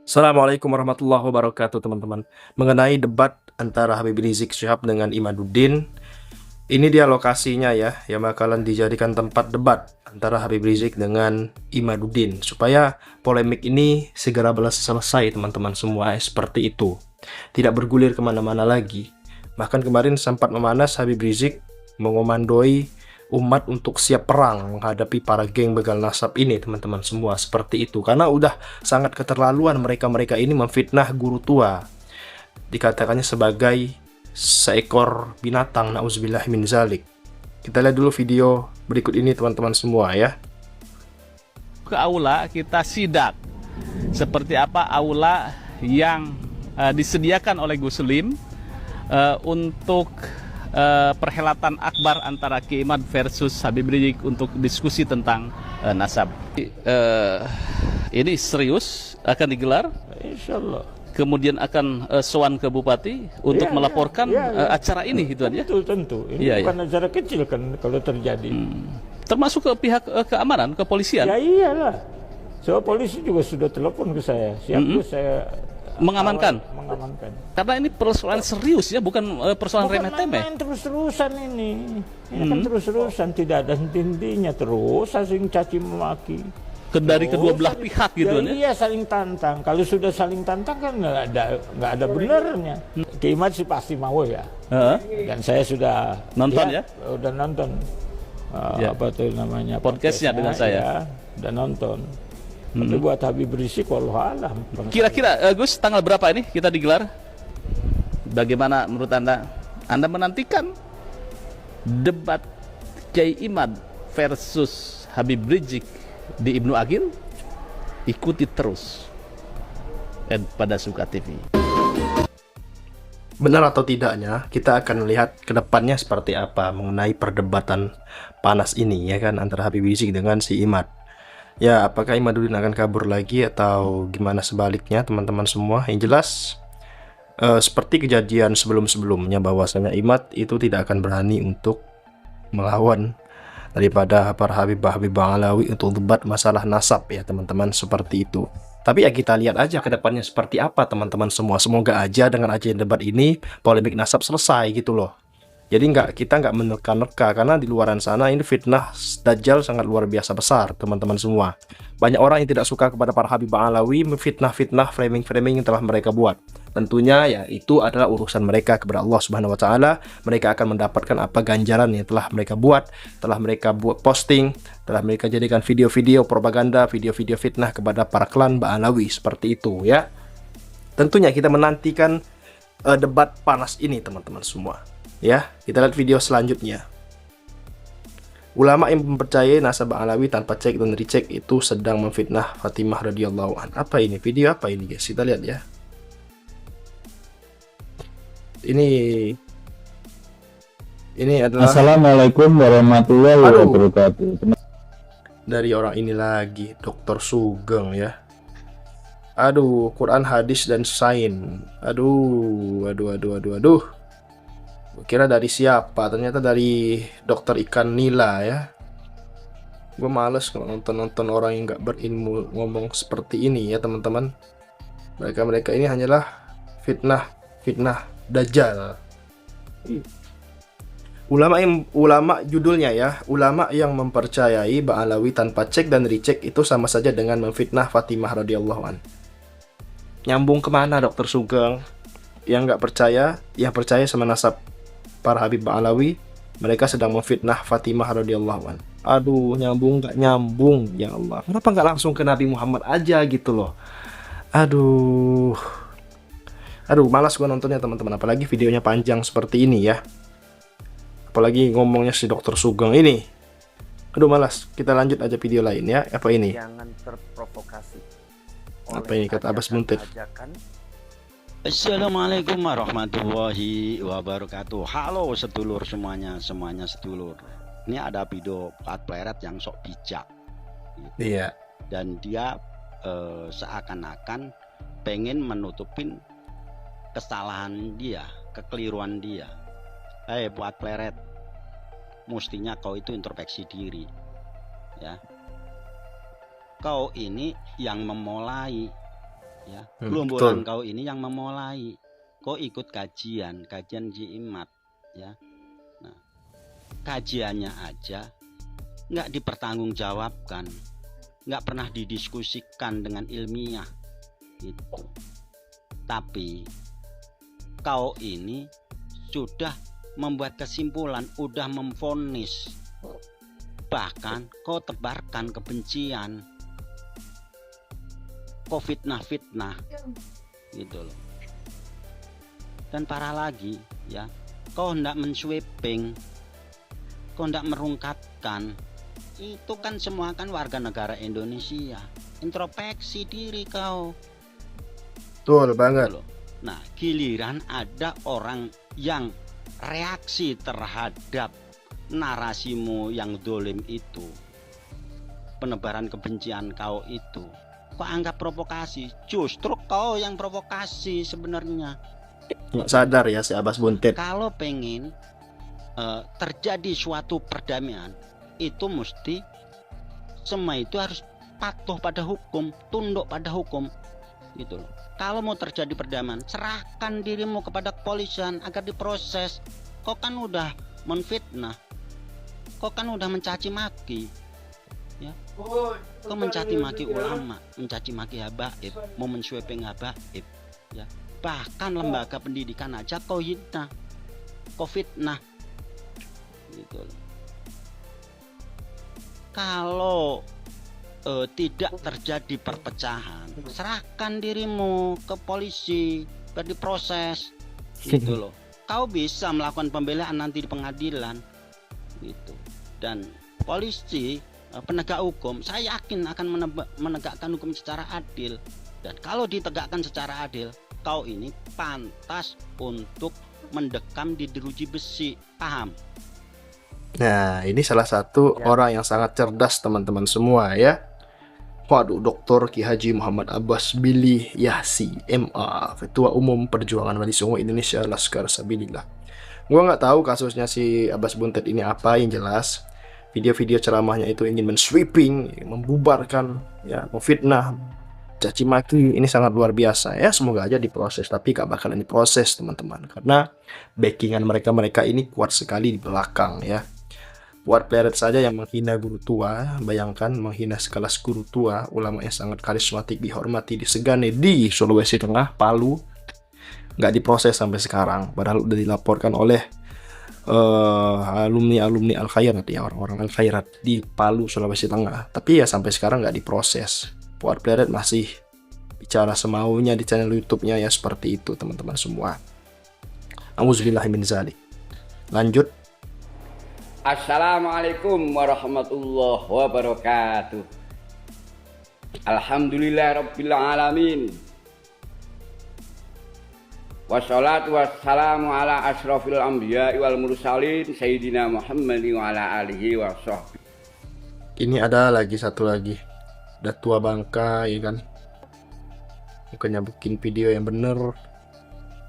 Assalamualaikum warahmatullahi wabarakatuh teman-teman. Mengenai debat antara Habib Rizik Syihab dengan Imaduddin, ini dia lokasinya ya, yang bakalan dijadikan tempat debat antara Habib Rizik dengan Imaduddin, supaya polemik ini segera selesai teman-teman semua, seperti itu. Tidak bergulir kemana-mana lagi. Bahkan kemarin sempat memanas Habib Rizik mengomandoi umat untuk siap perang menghadapi para geng begal nasab ini teman-teman semua, seperti itu. Karena udah sangat keterlaluan mereka-mereka ini memfitnah guru tua, dikatakannya sebagai seekor binatang, nauzubillah min zalik. Kita lihat dulu video berikut ini teman-teman semua ya. Ke aula kita sidak seperti apa aula yang disediakan oleh Gus Lim untuk perhelatan akbar antara Kiai Imad versus Habib Rizik untuk diskusi tentang nasab. Ini serius akan digelar, Insya Allah. kemudian akan sowan ke Bupati untuk melaporkan acara ini gitu aja. Betul, tentu. Ini Iya, bukan acara kecil kan kalau terjadi. Termasuk ke pihak keamanan, kepolisian. Ya iyalah. So polisi juga sudah telepon ke saya. Siap saya Mengamankan. mengamankan. Karena ini persoalan serius ya, bukan persoalan Bukan remeh-temeh. main terus-terusan ini. Ini kan terus-terusan, tidak ada henti-hentinya, terus saling caci memaki. Dari kedua belah pihak gitu kan ya. Iya, saling tantang. Kalau sudah saling tantang kan nggak ada benernya. Kiai Imad sih pasti mau ya. Dan saya sudah Nonton ya? Udah nonton Ya. apa tuh namanya Podcastnya dengan saya. ya, udah nonton. Tapi buat Habib Rizik wallahualam. Kira-kira Gus, tanggal berapa ini kita digelar? Bagaimana menurut Anda? Anda menantikan debat Kiai Imad versus Habib Rizik di Ibnu Agil? Ikuti terus pada Suka TV. Benar atau tidaknya, kita akan melihat ke depannya seperti apa mengenai perdebatan panas ini ya kan, antara Habib Rizik dengan si Imad. Ya, apakah Imaduddin akan kabur lagi atau gimana sebaliknya teman-teman semua? Yang jelas seperti kejadian sebelum-sebelumnya, bahwasanya Imad itu tidak akan berani untuk melawan daripada para Habib Alawi untuk debat masalah nasab ya teman-teman, seperti itu. Tapi ya kita lihat aja ke depannya seperti apa teman-teman semua. Semoga aja dengan ajain debat ini polemik nasab selesai gitu loh. Jadi kita nggak menerka-nerka, karena di luaran sana ini fitnah Dajjal sangat luar biasa besar teman-teman semua. Banyak orang yang tidak suka kepada para Habib Alawi, memfitnah-fitnah, framing-framing yang telah mereka buat. Tentunya ya itu adalah urusan mereka kepada Allah Subhanahu wa taala. Mereka akan mendapatkan apa ganjaran yang telah mereka buat, telah mereka buat posting, telah mereka jadikan video-video propaganda, video-video fitnah kepada para klan Ba'alawi, seperti itu ya. Tentunya kita menantikan debat panas ini teman-teman semua. Ya, kita lihat video selanjutnya. Ulama yang mempercayai nasab Alawi tanpa cek dan recheck itu sedang memfitnah Fatimah radhiyallahu an. Apa ini? Video apa ini, guys? Kita lihat ya. Ini adalah Assalamualaikum warahmatullahi wabarakatuh. dari orang ini lagi, Dr. Sugeng ya. Aduh, Quran, hadis dan sains. Aduh. Kira dari siapa? Ternyata dari Dokter Ikan Nila ya. Gue males kalau nonton orang yang nggak berilmu ngomong seperti ini ya teman-teman. Mereka ini hanyalah fitnah Dajjal. Ulama judulnya ya, ulama yang mempercayai Ba'alawi tanpa cek dan recheck itu sama saja dengan memfitnah Fatimah radhiyallahu an. Nyambung kemana Dokter Sugeng? Yang nggak percaya, yang percaya sama nasab para Habib Ba'alawi, mereka sedang memfitnah Fatimah radhiyallahu an. Aduh, nyambung nggak nyambung, ya Allah. Kenapa nggak langsung ke Nabi Muhammad aja gitu loh? Aduh, malas gue nontonnya teman-teman. Apalagi videonya panjang seperti ini ya. Apalagi ngomongnya si Dokter Sugeng ini. Aduh, malas. Kita lanjut aja video lain ya. Apa ini? Jangan terprovokasi. Apa ini kata Abbas Buntir? Assalamualaikum warahmatullahi wabarakatuh. Halo sedulur semuanya sedulur. Ini ada video plat pleret yang sok bijak gitu. Iya. Dan dia seakan-akan pengen menutupin kesalahan dia, kekeliruan dia. Plat pleret, mestinya kau itu introspeksi diri ya. Kau ini yang memulai Ya, betul. gerombolan kau ini yang memulai. Kau ikut kajian Ji Imad, ya. Nah, kajiannya aja nggak dipertanggungjawabkan, nggak pernah didiskusikan dengan ilmiah, gitu. Tapi kau ini sudah membuat kesimpulan, udah memvonis, bahkan kau tebarkan kebencian, kau fitnah, gitu loh. Dan parah lagi, ya, kau hendak mensweeping, kau hendak merungkapkan. Itu kan semua kan warga negara Indonesia. Introspeksi diri kau. Betul banget. Nah, giliran ada orang yang reaksi terhadap narasimu yang dolim itu, penebaran kebencian kau itu, kau anggap provokasi. Justru kau yang provokasi sebenarnya. Nggak sadar ya si Abbas Buntet. Kalau pengen terjadi suatu perdamaian, itu mesti semua itu harus patuh pada hukum, tunduk pada hukum, gitu loh. Kalau mau terjadi perdamaian, serahkan dirimu kepada kepolisian agar diproses. Kau kan udah menfitnah, kau kan udah mencaci maki, ya. Kau mencaci maki ulama, mencaci maki habaib, mau mensweeping habaib, ya. Bahkan lembaga pendidikan aja kau hina, kau fitnah, gitu loh. Kalau tidak terjadi perpecahan, serahkan dirimu ke polisi, biar diproses, gitu loh. Kau bisa melakukan pembelaan nanti di pengadilan, gitu. Dan polisi, penegak hukum, saya yakin akan menegakkan hukum secara adil. Dan kalau ditegakkan secara adil, kau ini pantas untuk mendekam di jeruji besi, paham? Nah, ini salah satu orang yang sangat cerdas teman-teman semua ya. Waduh, Dr. Ki Haji Muhammad Abbas Billy Yahsi, MA, Ketua Umum Perjuangan Wali Songo Indonesia Laskar Sabilillah. Gua nggak tahu kasusnya si Abbas Buntet ini apa, yang jelas video-video ceramahnya itu ingin men-sweeping, membubarkan, ya, memfitnah, caci maki. Ini sangat luar biasa ya. Semoga aja diproses, tapi gak bakalan diproses teman-teman, karena backingan mereka ini kuat sekali di belakang ya. Buat pleret saja yang menghina guru tua, bayangkan menghina sekelas guru tua, ulama yang sangat karismatik, dihormati, disegani di Sulawesi Tengah, Palu, nggak diproses sampai sekarang, padahal udah dilaporkan oleh alumni Al-Khairat ya, orang-orang Al-Khairat di Palu, Sulawesi Tengah, tapi ya sampai sekarang nggak diproses. Buat pleret masih bicara semaunya di channel YouTube-nya ya, seperti itu teman-teman semua. Auzubillahi min dzalik. Lanjut. Assalamualaikum warahmatullahi wabarakatuh. Alhamdulillah rabbil alamin. Wassalatu wassalamu ala asrofil anbiya wal mursalin Sayyidina Muhammad wa ala alihi wa sahbihi. Ini ada lagi satu lagi. Udah tua bangka ya kan. Bukannya bikin video yang bener,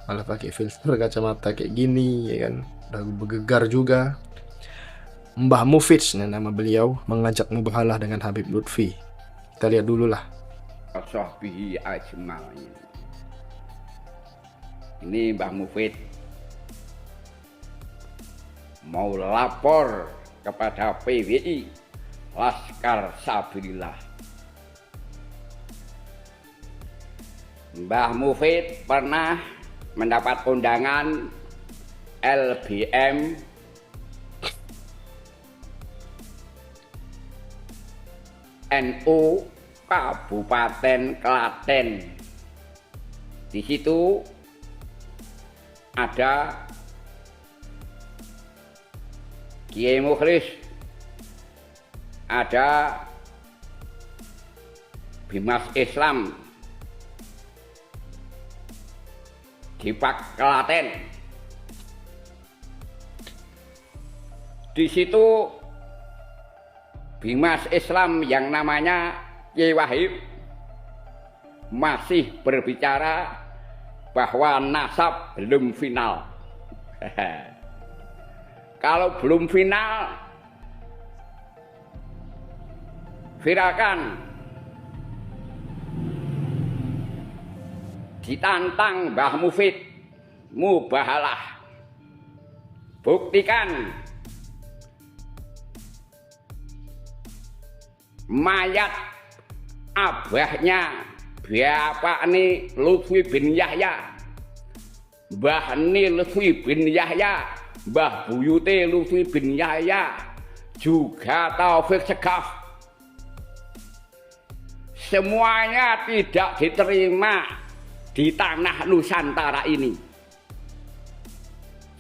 malah pakai filter kacamata kayak gini ya kan. Udah bergegar juga. Mbah Mufid nama beliau, mengajak mubahalah dengan Habib Lutfi. Kita lihat dulu lah. Sahbihi ajma'in. Ini Mbah Mufid mau lapor kepada PWI Laskar Sabilillah. Mbah Mufid pernah mendapat undangan LBM NU Kabupaten Klaten. Di situ ada Kiai Mukhlis, ada Bimas Islam di Pak Klaten. Di situ Bimas Islam yang namanya Kiai Wahib masih berbicara bahwa nasab belum final. Kalau belum final, viralkan. ditantang Mbah Mufid, mubahalah. Buktikan mayat abahnya bapak ini Lutfi bin Yahya, Mbah ini Lutfi bin Yahya, Mbah buyute Lutfi bin Yahya, juga Taufik Segaf. Semuanya tidak diterima di tanah Nusantara ini.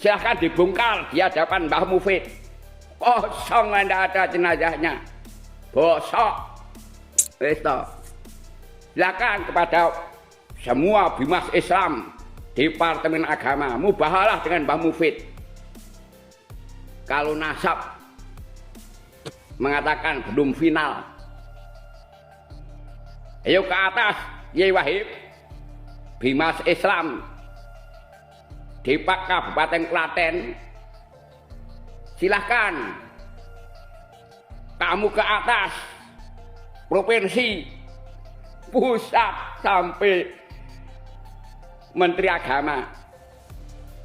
Silahkan dibongkar di hadapan Mbah Mufid. Kosong, tidak ada jenazahnya. Bosok. Silakan kepada semua bimas Islam, Departemen Agama, mubahalah dengan Mbah Mufid. Kalau nasab mengatakan belum final, ayo ke atas, Yai Wahib, bimas Islam Depak Kabupaten Klaten, silahkan kamu ke atas, provinsi, pusat sampai Menteri Agama.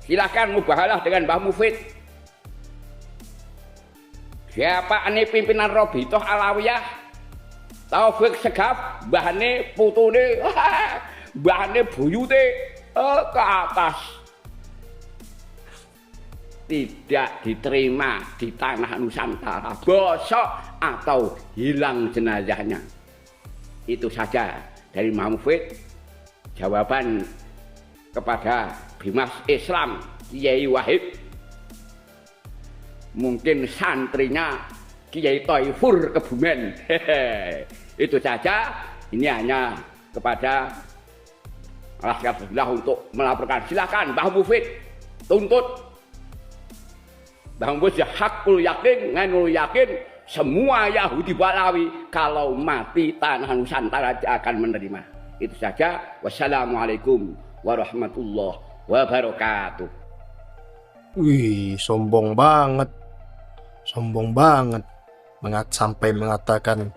Silahkan mubahalah dengan Mbah Mufid. Siapa ini pimpinan Robitoh Alawiyah, Taufik Segaf, mbahane putune, mbahane buyute, ke atas. Tidak diterima di tanah Nusantara, bosok atau hilang jenazahnya. Itu saja dari Mbah Mufid jawaban kepada bimas Islam Kiai Wahib. Mungkin santrinya Kiai Toifur Kebumen. Itu saja. Ini hanya kepada Rasulullah untuk melaporkan. Silakan Mbah Mufid tuntut. Mbah Mufid hakul yakin, nganul yakin semua Yahudi Balawi kalau mati tanah Nusantara akan menerima. Itu saja. Wassalamualaikum warahmatullahi wabarakatuh. Wih, sombong banget. Sombong banget. Sampai mengatakan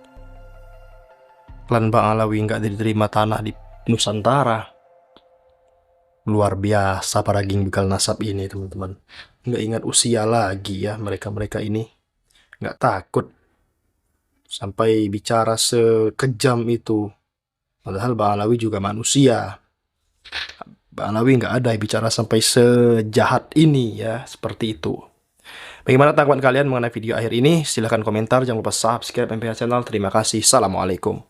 klan Bang Alawi nggak diterima tanah di Nusantara. Luar biasa para geng begal nasab ini, teman-teman. Nggak ingat usia lagi ya mereka-mereka ini. Nggak takut sampai bicara sekejam itu. Padahal Bang Alawi juga manusia. Bang Alawi nggak ada bicara sampai sejahat ini ya, seperti itu. Bagaimana tanggapan kalian mengenai video akhir ini? Silahkan komentar, jangan lupa subscribe MPH Channel. Terima kasih. Assalamualaikum.